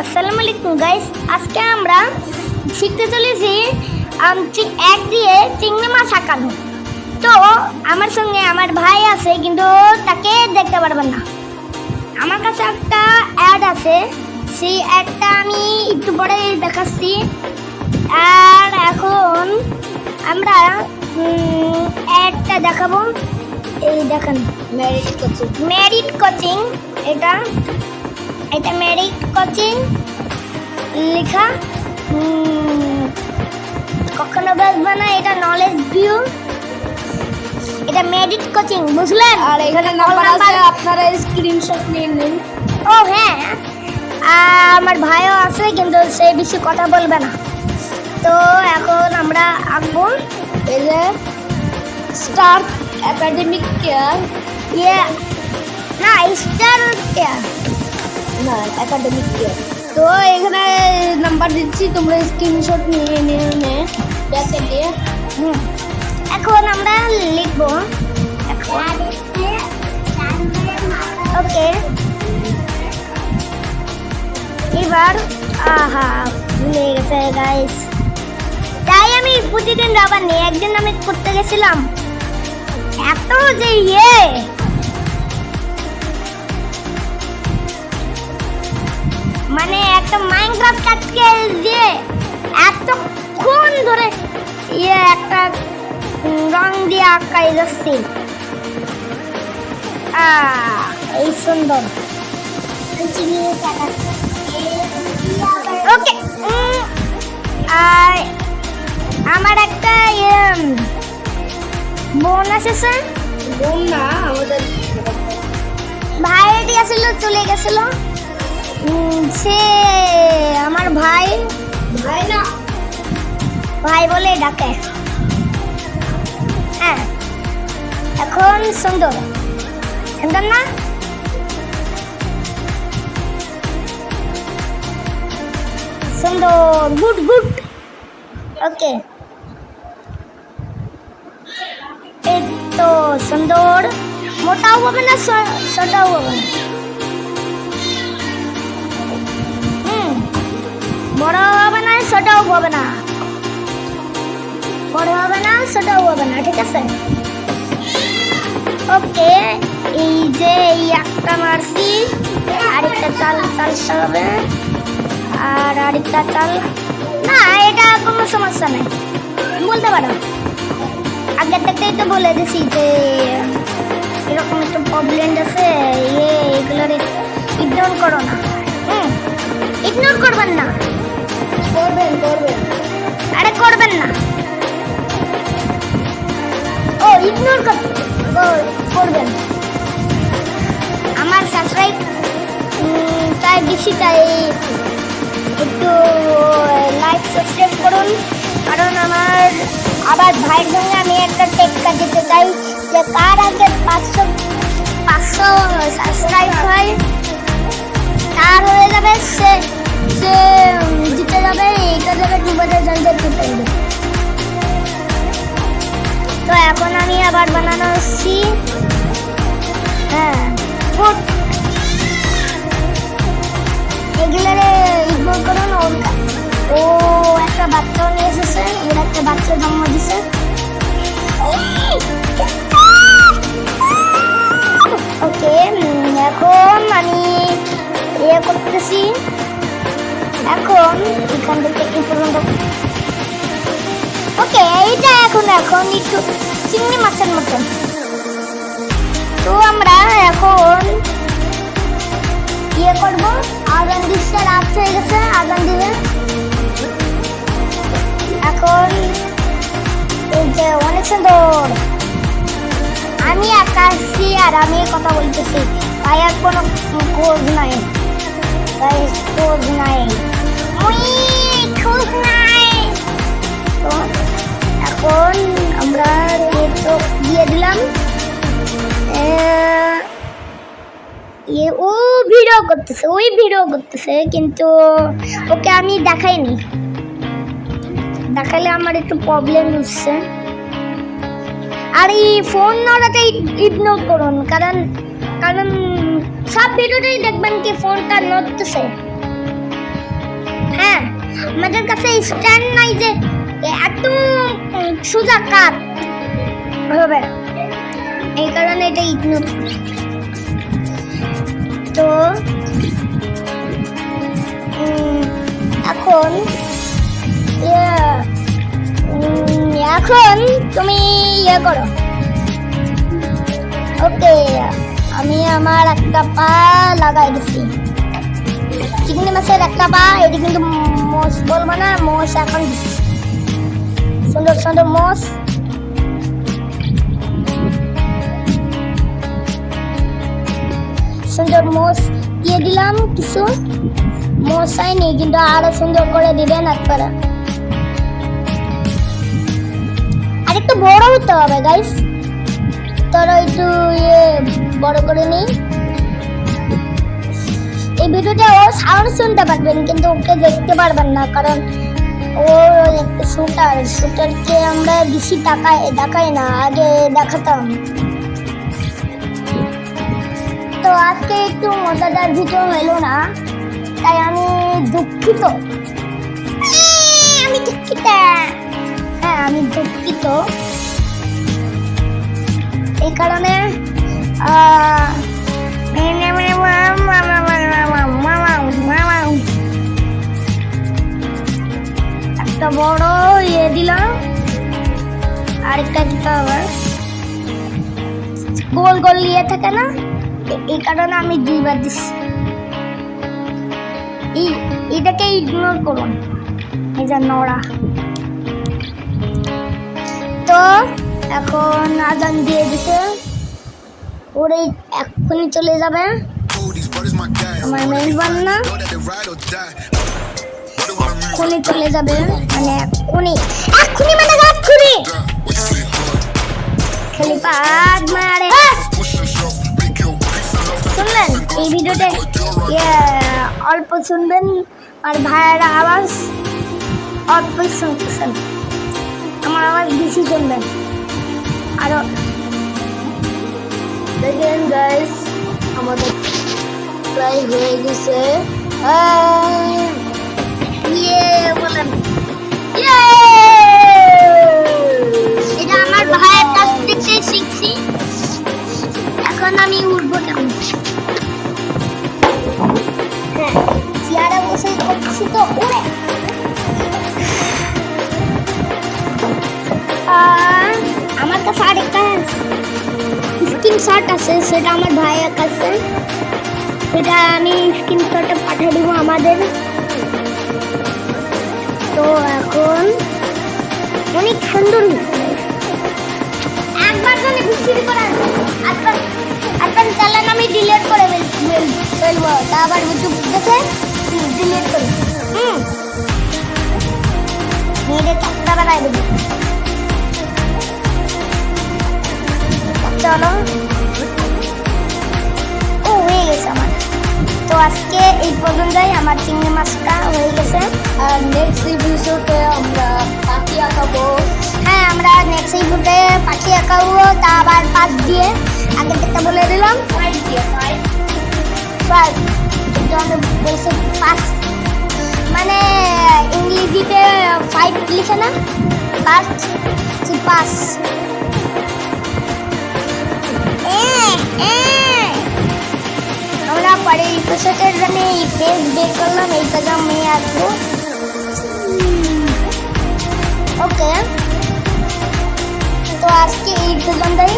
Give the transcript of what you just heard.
আসসালামু আলাইকুম গাইস, আজকে আমরা শিখতে চলেছি এক দিয়ে চিংড়ি মাছ আঁকানো। তো আমার সঙ্গে আমার ভাই আছে, কিন্তু তাকে দেখতে পারবেন না। আমার কাছে একটা অ্যাড আছে, সেই অ্যাডটা আমি একটু পরে দেখাচ্ছি। আর এখন আমরা অ্যাডটা দেখাবো। এই দেখেন, মেরিট কোচিং। এটা মেরিট কোচিং লেখা, কখনো বাসবে না। এটা নলেজ ভিউ, এটা মেরিট কোচিং, বুঝলেন? আর এখানে নাম্বার আছে, আপনারা স্ক্রিনশট নিয়ে নিন। ও হ্যাঁ, আমার ভাইও আছে, কিন্তু সে বেশি কথা বলবে না। তো এখন আমরা আঁকবো। এই যে স্টার একাডেমিক কেয়ার, না স্টার কেয়ার না একাডেমিক কেয়ার। তো এখানে নাম্বার দিচ্ছি, তোমরা স্ক্রিনশট নিয়ে নিয়ে ব্যাকে দিয়ে। এখন আমরা লিখবো। ওকে, এবার ভুলে গেছে গাইস। তাই আমি প্রতিদিন রাবার নিই। একদিন আমি করতে গেছিলাম, এত যে মানে একটা মাইনক্রাফট আজকে যে এতক্ষণ ধরে একটা রং দিয়ে আঁকাই যাচ্ছি। এই সুন্দর। ওকে, আর আমার একটা বোন আছে, বোন না আমাদের ভাইটি আসছিল, চলে গেছিল। সে আমার ভাই না, ভাই বলে ডাকে। হ্যাঁ, এখন সুন্দর সুন্দর না? সুন্দর, গুড গুড। ওকে, এই তো সুন্দর। মোটাও হবে না, ছোটাও হবে না। বড় হবে না, ছোটও হবে না। বড় হবে না, ছোটও হবে না, ঠিক আছে? ওকে, এই যে এই একটা মারছি, আরেকটা চালতে হবে, আর আরেকটা চাল। না, এটা কোনো সমস্যা নেই, বলতে পারো। আগের থেকেই তো বলে দিছি যে এরকম একটা প্রবলেম আছে, এগুলোর ইগনোর করো না। ইগনোর করবেন না, করবেন। আরে করবেন না। ও ইগনোর করবেন। আমার সাবস্ক্রাইব চাই বেশি, তাই একটু লাইক সাবস্ক্রাইব করুন। কারণ আমার আবার ভাইয়ের সঙ্গে আমি একটা টেক্কা দিতে চাই, যে কার আগে 500 সাবস্ক্রাইব হয় তার হয়ে যাবে, সে জিতে যাবে। এইটা যাবে 2000 জিতে। তো এখন আমি আবার বানাচ্ছি। হ্যাঁ, গুড। এগুলোরে ইগনোর করুন। ও একটা বাচ্চাও নিয়ে এসেছে, ওর একটা বাচ্চা জন্ম দিছে। ওকে, এখন আমি করতেছি। এখন এখান থেকে এই পর্যন্ত। ওকে, এইটা এখন একটু চিংড়ি মাছের মতন। তো আমরা এখন করবো। আজান দিচ্ছে, রাত হয়ে গেছে, আজান দিবে। এখন এই যে অনেক সুন্দর আমি আঁকাচ্ছি, আর আমি কথা বলতেছি। তাই আর কোনো খোঁজ নাই, খোঁজ নাই। তো এখন আমরা দিয়ে দিলাম। ও ভিডিও করতেছে, কিন্তু ওকে আমি দেখাইনি। দেখালে আমার একটু প্রবলেম হচ্ছে। আর এই ফোন নড়াটা ইগনোর করুন, কারণ সব ভিডিওটাই দেখবেন কি ফোনটা নড়তেছে। আমাদের কাছে স্ট্যান্ড নাই যে এত সোজা কাট হবে, এই কারণে এটা ইগনোর। তো এখন এখন তুমি ইয়ে করো। ওকে, আমি আমার একটা পা লাগাই দিচ্ছি, চিংড়ি মাছের একটা পা। এটি কিন্তু মোষ বলবো না, মোষ এখন দিচ্ছি। সুন্দর সুন্দর মোষ। সুন্দর মোষ দিয়ে দিলাম, কিছু মোষ হয়নি কিন্তু আরো সুন্দর করে দিবেন আপনারা। আর একটু বড় হতে হবে গাইস, তোরা একটু বড় করে নিই। এই ভিডিওতে ও সাউন্ড শুনতে পারবেন কিন্তু ওকে দেখতে পারবেন না, কারণ ও একটা শুটারকে আমরা বেশি দেখাই না, আগে দেখাতাম। তো আজকে একটু মজাদার ভিডিও হলো না, তাই আমি দুঃখিত। আমি দুঃখিত, হ্যাঁ আমি দুঃখিত। এই কারণে একটা বড় ইয়ে দিলাম, আরেকটা দিতে হবে। গোল গোল ইয়ে থাকে না, এই কারণে আমি দুইবার দিচ্ছি। এটাকে ইগনোর করুন, এই যে নোড়া। তো এখন আজান দিয়ে দিছে, ওরে এক্ষুনি চলে যাবে আমার মেহমান না, এক্ষুনি চলে যাবে, মানে এক্ষুনি মানে এক্ষুনি খালি পাট মারে। শুনলেন এই ভিডিওতে অল্প শুনবেন, আর ভাইয়ের আওয়াজ অল্প শুনতেছেন, আমার আওয়াজ বেশি শুনবেন। আরো দেখেন গাইস, আমাদের প্রায় হয়ে গেছে। বলেন এটা আমার ভাইয়ের কাছ থেকে শিখছি। এখন আমি উঠবো কেমন? হ্যাঁ, চেয়ারে বসে করছি তো উড়ে। আমার কাছে আরেকটা স্ক্রিনশট আছে, সেটা আমার ভাইয়ের কাছে, সেটা আমি স্ক্রিনশটে পাঠিয়ে দেবো আমাদের। তো এখন অনেক সুন্দর, একবার যদি বিক্রি করার আপনার চ্যানেল আমি ডিলিট করে ফেলবো, তা আবার ইউটিউব দেখে ডিলিট করি। মেয়েদের চাকরা বানাই দেবো। চলো, ও হয়ে গেছে আমার। তো আজকে এই পর্যন্তই, আমার চিংড়ি মাছটা হয়ে গেছে। আর নেক্সট ভিডিওতে আমরা পাখি আঁকাবো। হ্যাঁ, আমরা নেক্সট ভিডিওতে পাখি আঁকাবো, তা আবার 5 দিয়ে, আগে থেকে বলে দিলাম 5 দিয়ে। 5 বলছে 5, মানে ইংরেজিতে 5 লিখে না, 5 5। আমরা পরে ইপিসোডের জন্য এই পেজ বের করলাম, এই কাজে আমি আসবো। ওকে, তো আজকে এই পর্যন্তই।